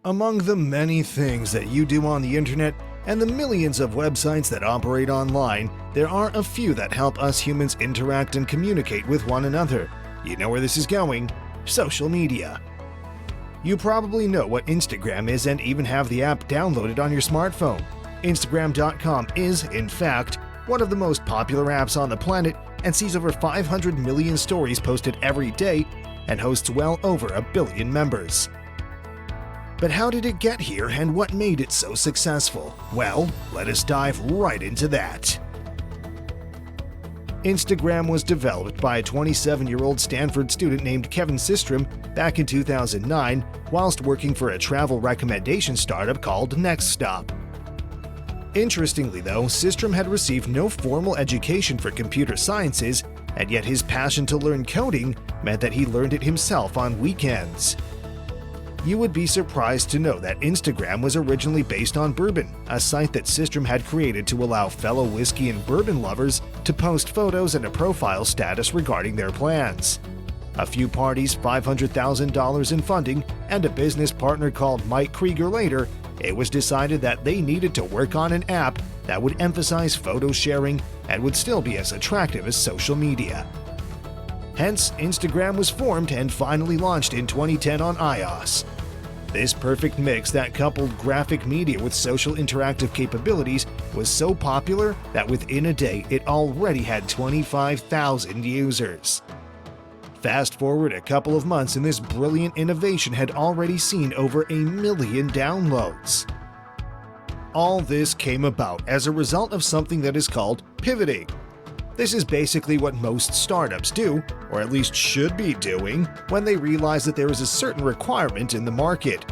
Among the many things that you do on the internet and the millions of websites that operate online, there are a few that help us humans interact and communicate with one another. You know where this is going? Social media. You probably know what Instagram is and even have the app downloaded on your smartphone. Instagram.com is, in fact, one of the most popular apps on the planet and sees over 500 million stories posted every day and hosts well over 1 billion members. But how did it get here and what made it so successful? Well, let us dive right into that. Instagram was developed by a 27-year-old Stanford student named Kevin Systrom back in 2009 whilst working for a travel recommendation startup called Next Stop. Interestingly though, Systrom had received no formal education for computer sciences, and yet his passion to learn coding meant that he learned it himself on weekends. You would be surprised to know that Instagram was originally based on Bourbon, a site that Systrom had created to allow fellow whiskey and bourbon lovers to post photos and a profile status regarding their plans. A few parties, $500,000 in funding, and a business partner called Mike Krieger later, it was decided that they needed to work on an app that would emphasize photo sharing and would still be as attractive as social media. Hence, Instagram was formed and finally launched in 2010 on iOS. This perfect mix that coupled graphic media with social interactive capabilities was so popular that within a day it already had 25,000 users. Fast forward a couple of months and this brilliant innovation had already seen over 1 million downloads. All this came about as a result of something that is called pivoting. This is basically what most startups do, or at least should be doing, when they realize that there is a certain requirement in the market.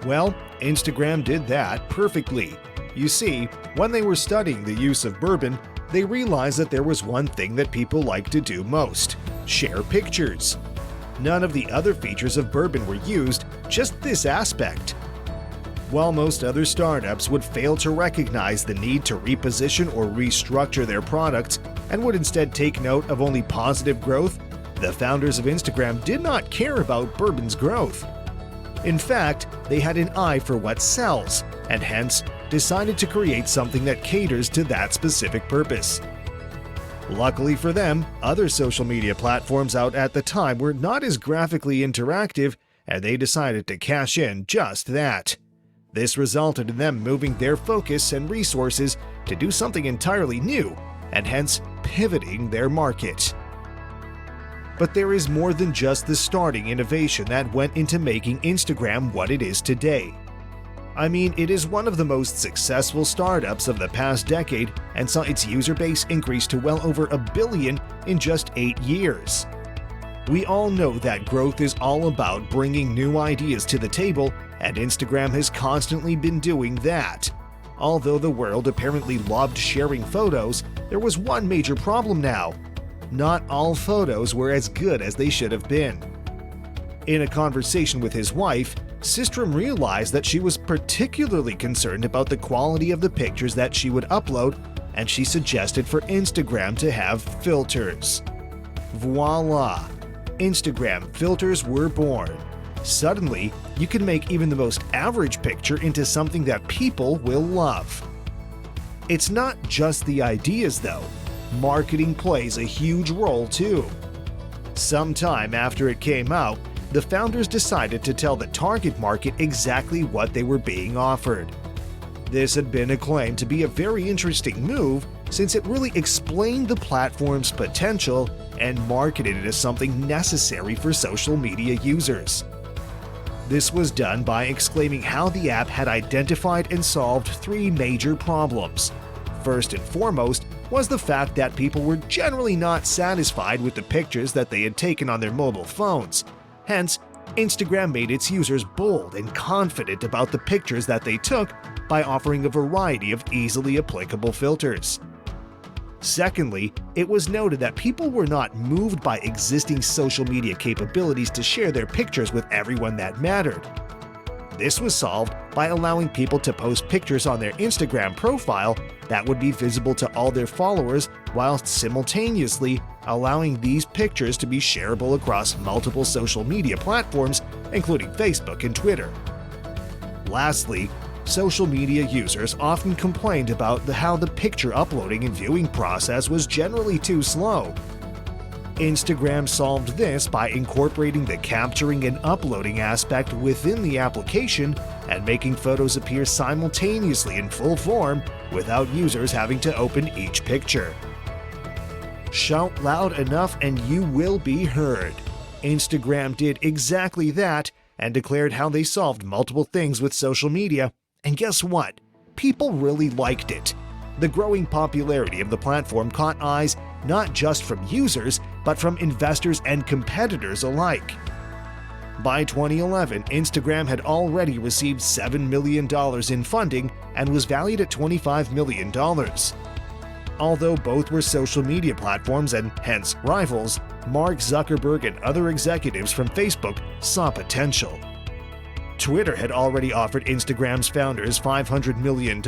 Well, Instagram did that perfectly. You see, when they were studying the use of bourbon, they realized that there was one thing that people like to do most: share pictures. None of the other features of bourbon were used, just this aspect. While most other startups would fail to recognize the need to reposition or restructure their products and would instead take note of only positive growth, the founders of Instagram did not care about bourbon's growth. In fact, they had an eye for what sells, and hence decided to create something that caters to that specific purpose. Luckily for them, other social media platforms out at the time were not as graphically interactive, and they decided to cash in just that. This resulted in them moving their focus and resources to do something entirely new, and hence pivoting their market. But there is more than just the starting innovation that went into making Instagram what it is today. I mean, it is one of the most successful startups of the past decade and saw its user base increase to well over 1 billion in just 8 years. We all know that growth is all about bringing new ideas to the table, and Instagram has constantly been doing that. Although the world apparently loved sharing photos, there was one major problem now. Not all photos were as good as they should have been. In a conversation with his wife, Systrom realized that she was particularly concerned about the quality of the pictures that she would upload, and she suggested for Instagram to have filters. Voila! Instagram filters were born. Suddenly, you can make even the most average picture into something that people will love. It's not just the ideas though. Marketing plays a huge role too. Sometime after it came out, the founders decided to tell the target market exactly what they were being offered. This had been acclaimed to be a very interesting move since it really explained the platform's potential and marketed it as something necessary for social media users. This was done by exclaiming how the app had identified and solved 3 major problems. First and foremost was the fact that people were generally not satisfied with the pictures that they had taken on their mobile phones. Hence, Instagram made its users bold and confident about the pictures that they took by offering a variety of easily applicable filters. Secondly, it was noted that people were not moved by existing social media capabilities to share their pictures with everyone that mattered. This was solved by allowing people to post pictures on their Instagram profile that would be visible to all their followers, whilst simultaneously allowing these pictures to be shareable across multiple social media platforms, including Facebook and Twitter. Lastly, social media users often complained about how the picture uploading and viewing process was generally too slow. Instagram solved this by incorporating the capturing and uploading aspect within the application and making photos appear simultaneously in full form without users having to open each picture. Shout loud enough and you will be heard. Instagram did exactly that and declared how they solved multiple things with social media. And guess what? People really liked it. The growing popularity of the platform caught eyes not just from users, but from investors and competitors alike. By 2011, Instagram had already received $7 million in funding and was valued at $25 million. Although both were social media platforms and hence rivals, Mark Zuckerberg and other executives from Facebook saw potential. Twitter had already offered Instagram's founders $500 million,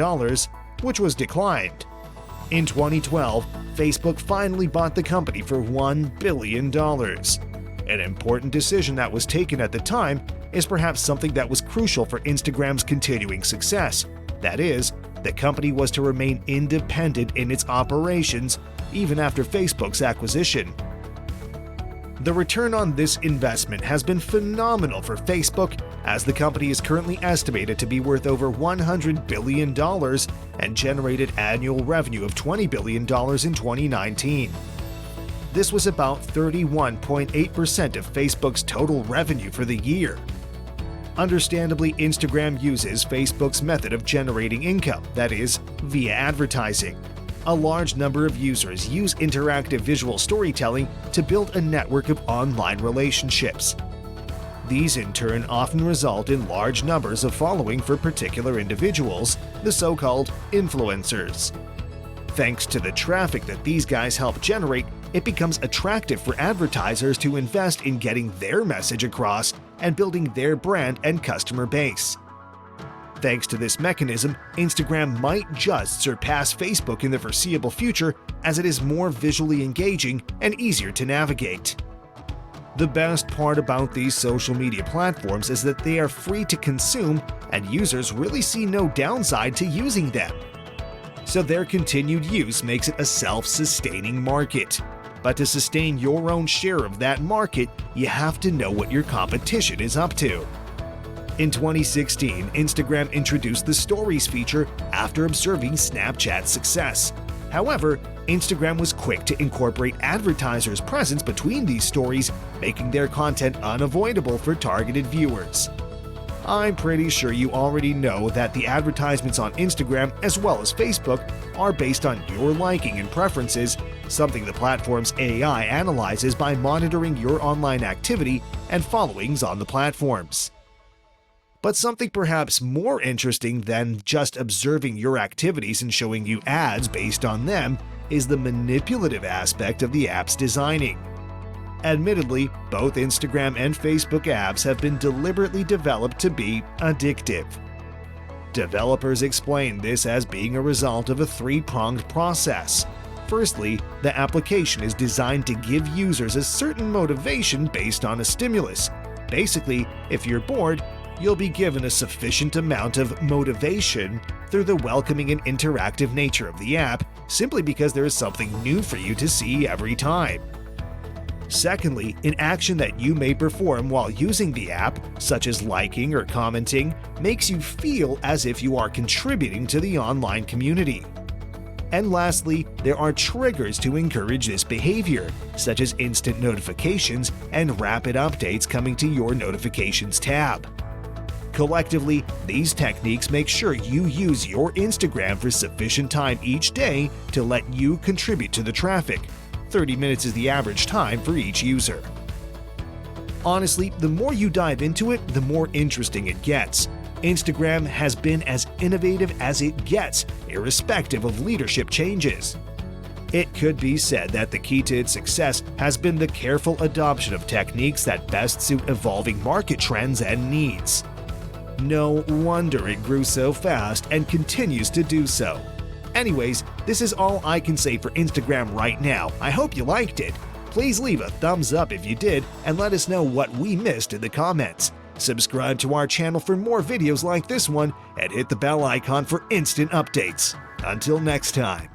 which was declined. In 2012, Facebook finally bought the company for $1 billion. An important decision that was taken at the time is perhaps something that was crucial for Instagram's continuing success. That is, the company was to remain independent in its operations even after Facebook's acquisition. The return on this investment has been phenomenal for Facebook, as the company is currently estimated to be worth over $100 billion and generated annual revenue of $20 billion in 2019. This was about 31.8% of Facebook's total revenue for the year. Understandably, Instagram uses Facebook's method of generating income, that is, via advertising. A large number of users use interactive visual storytelling to build a network of online relationships. These in turn often result in large numbers of following for particular individuals, the so-called influencers. Thanks to the traffic that these guys help generate, it becomes attractive for advertisers to invest in getting their message across and building their brand and customer base. Thanks to this mechanism, Instagram might just surpass Facebook in the foreseeable future, as it is more visually engaging and easier to navigate. The best part about these social media platforms is that they are free to consume and users really see no downside to using them. So their continued use makes it a self-sustaining market. But to sustain your own share of that market, you have to know what your competition is up to. In 2016, Instagram introduced the Stories feature after observing Snapchat's success. However, Instagram was quick to incorporate advertisers' presence between these stories, making their content unavoidable for targeted viewers. I'm pretty sure you already know that the advertisements on Instagram as well as Facebook are based on your liking and preferences, something the platform's AI analyzes by monitoring your online activity and followings on the platforms. But something perhaps more interesting than just observing your activities and showing you ads based on them is the manipulative aspect of the app's designing. Admittedly, both Instagram and Facebook apps have been deliberately developed to be addictive. Developers explain this as being a result of a three-pronged process. Firstly, the application is designed to give users a certain motivation based on a stimulus. Basically, if you're bored, you'll be given a sufficient amount of motivation through the welcoming and interactive nature of the app, simply because there is something new for you to see every time. Secondly, an action that you may perform while using the app, such as liking or commenting, makes you feel as if you are contributing to the online community. And lastly, there are triggers to encourage this behavior, such as instant notifications and rapid updates coming to your Notifications tab. Collectively, these techniques make sure you use your Instagram for sufficient time each day to let you contribute to the traffic. 30 minutes is the average time for each user. Honestly, the more you dive into it, the more interesting it gets. Instagram has been as innovative as it gets, irrespective of leadership changes. It could be said that the key to its success has been the careful adoption of techniques that best suit evolving market trends and needs. No wonder it grew so fast and continues to do so. Anyways, this is all I can say for Instagram right now. I hope you liked it. Please leave a thumbs up if you did and let us know what we missed in the comments. Subscribe to our channel for more videos like this one and hit the bell icon for instant updates. Until next time.